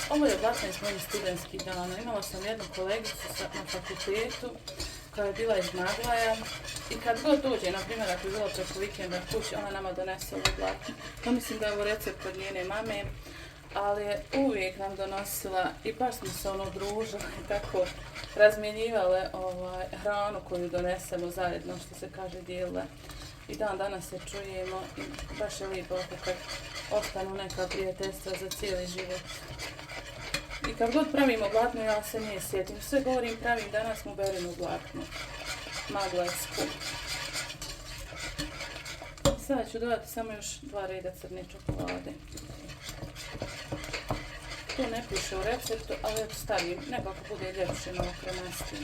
Ovo je Oblatna iz mojih studentskih dana. Imala sam jednu kolegicu na fakultetu koja je bila iz Maglaja i kad god dođe, na primjer ako je bila preko vikenda kući, ona nama donese ovu Oblatnu. Ja mislim da je ovo recept od njene mame, ali je uvijek nam donosila i baš smo se družili i tako razmjenjivale hranu koju donesemo zajedno, što se kaže dijelile. I dan danas se čujemo i baš je lijepo kad ostanu neka prijateljstva za cijeli život. I kad god pravim Oblatnu, ja se nje sjetim. Sve govorim, pravim danas Muberinu Oblatnu, maglajsku. Sada ću dodati samo još 2 reda crne čokolade. To ne piše u receptu, ali ja stavim, nekako bude ljepše, malo kremastije.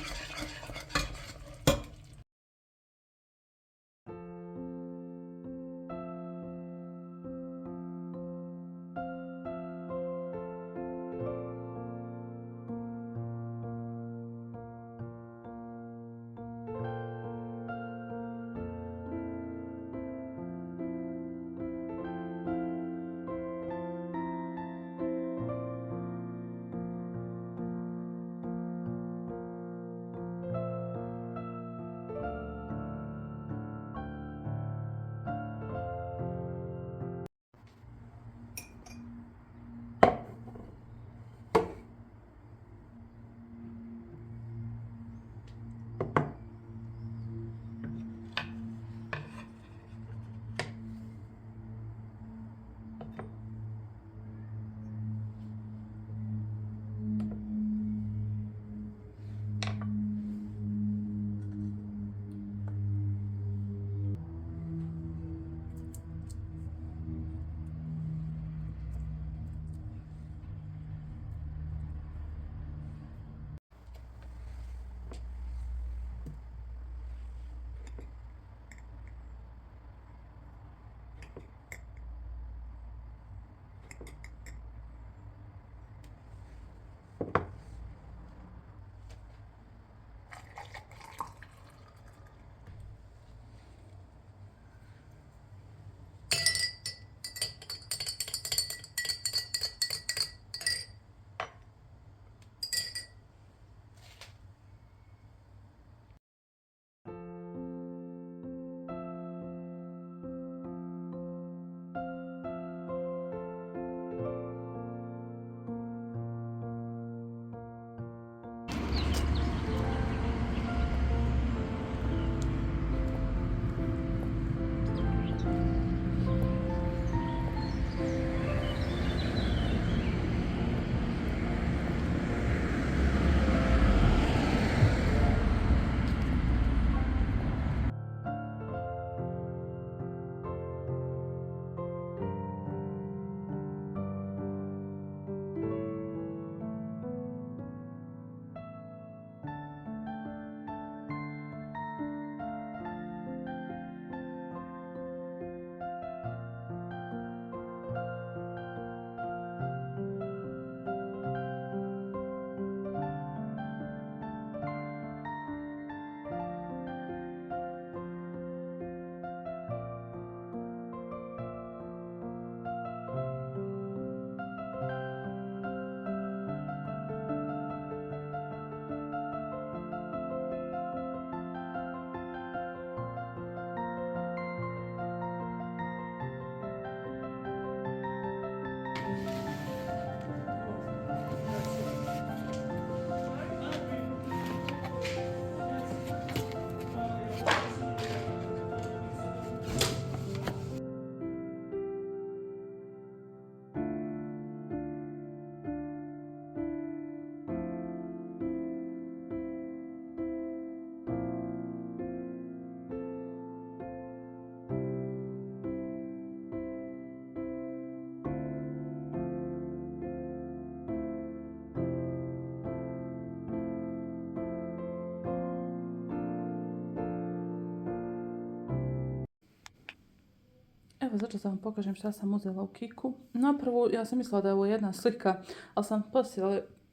Evo zato da vam pokažem šta sam uzela u Kiku. Napravo ja sam mislila da je ovo jedna slika, ali sam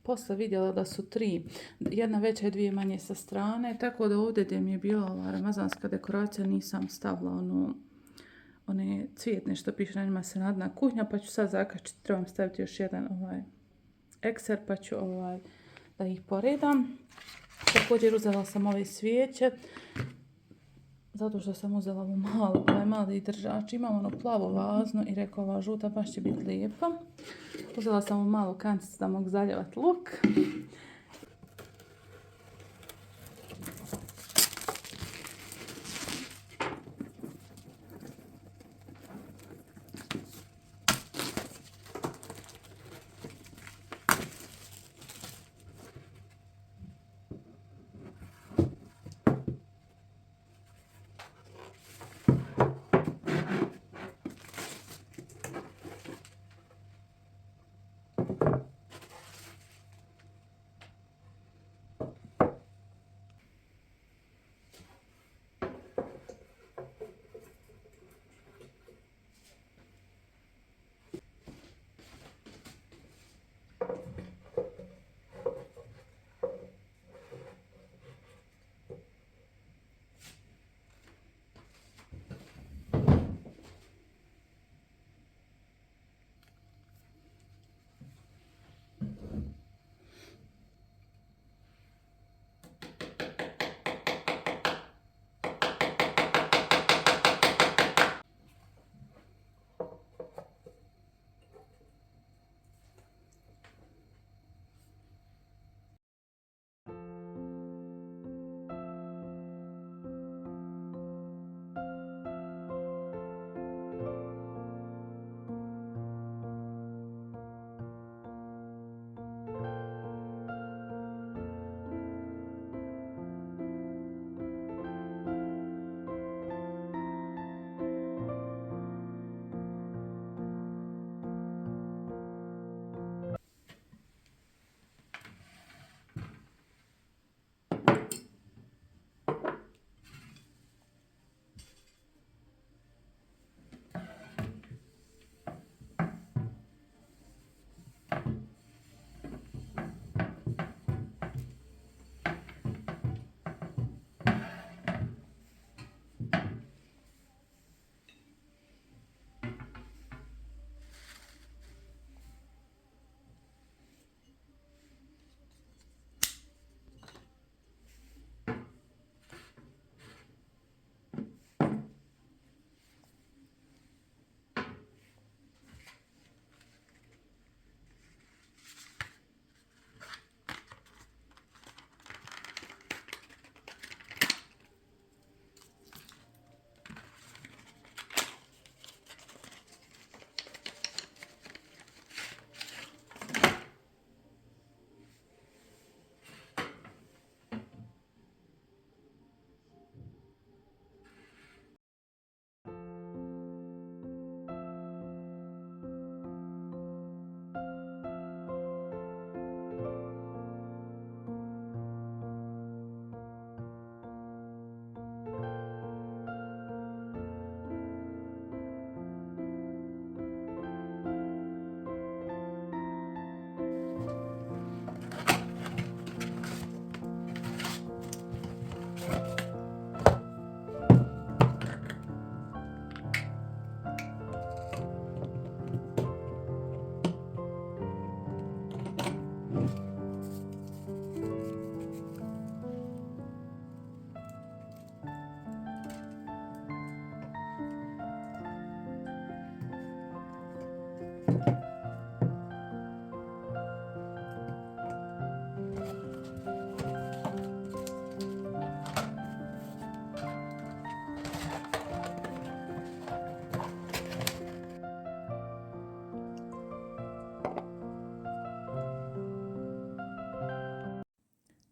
posle vidjela da su 3. Jedna veća i 2 manje sa strane. Tako da ovdje gdje mi je bila ova ramazanska dekoracija nisam stavila one cvijetne što piše na njima se nadna kuhinja. Pa ću sad zakačiti, trebam staviti još jedan ekser pa ću da ih poredam. Također uzela sam ove svijeće, zato što sam uzela ovu mali držač. Imam ono plavo vazno i rekao ova žuta baš će biti lijepa. Uzela sam ovu malu kanticu da mogu zaljevati luk.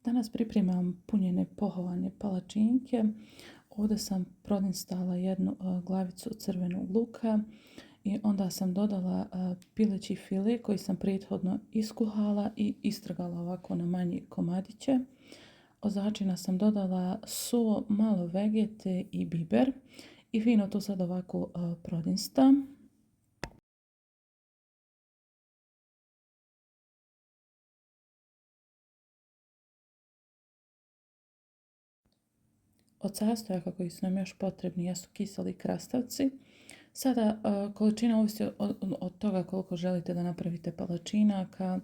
Danas pripremam punjene pohovane palačinke. Ovdje sam prodinstala jednu glavicu crvenog luka i onda sam dodala pileći file koji sam prethodno iskuhala i istrgala ovako na manje komadiće. Od začina sam dodala so, malo vegete i biber i fino to sad ovako prodinstam. Od sastojaka koji su nam još potrebni jesu kiseli krastavci. Sada količina ovisi od toga koliko želite da napravite palačinaka.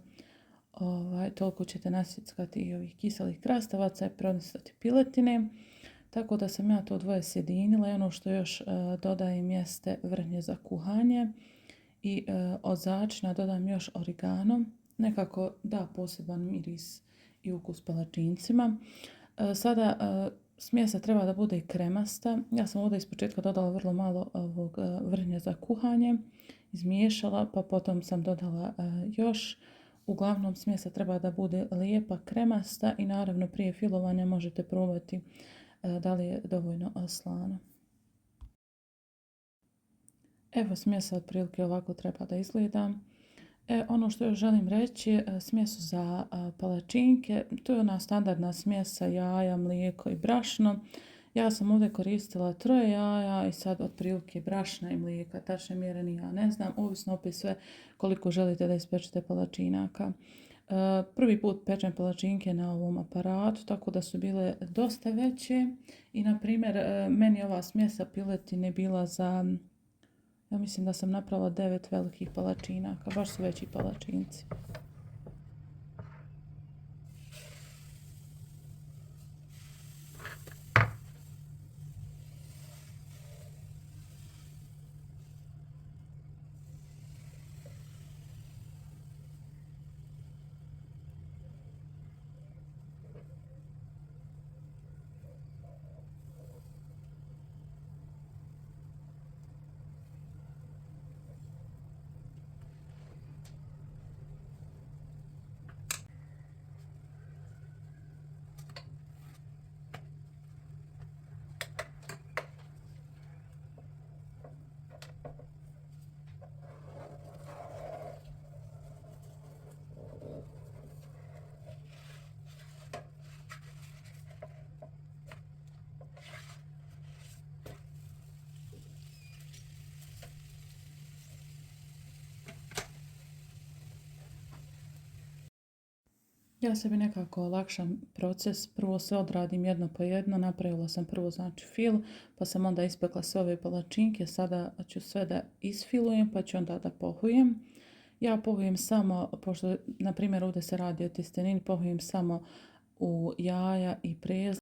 toliko ćete nasjeckati i ovih kiselih krastavaca i pronestati piletine. Tako da sam ja to dvoje sjedinila i ono što još dodajem jeste vrhnje za kuhanje i od začina dodam još origano. Nekako da poseban miris i ukus palačincima. Sada smjesa treba da bude i kremasta. Ja sam ovdje ispočetka dodala vrlo malo ovog vrhnja za kuhanje, izmiješala, pa potom sam dodala još. Uglavnom smjesa treba da bude lijepa, kremasta i naravno prije filovanja možete probati da li je dovoljno slana. Evo smjesa otprilike ovako treba da izgleda. Ono što još želim reći, smjesu za palačinke, to je ona standardna smjesa jaja, mlijeko i brašno. Ja sam ovdje koristila 3 jaja i sad otprilike brašna i mlijeka, tačne mjere ni ja ne znam, ovisno opet sve koliko želite da ispečete palačinaka. Prvi put pečem palačinke na ovom aparatu, tako da su bile dosta veće i na primjer meni ova smjesa piletine bila za, ja mislim da sam napravila 9 velikih palačinaka, baš su veći palačinci. Ja sebi nekako olakšam proces, prvo sve odradim jedno po jedno, napravila sam prvo znači fil, pa sam onda ispekla sve ove palačinke, sada ću sve da isfilujem pa ću onda da pohujem. Ja pohujem samo, pošto na primjer ovdje se radi o tjestenini, pohujem samo u jaja i prezla.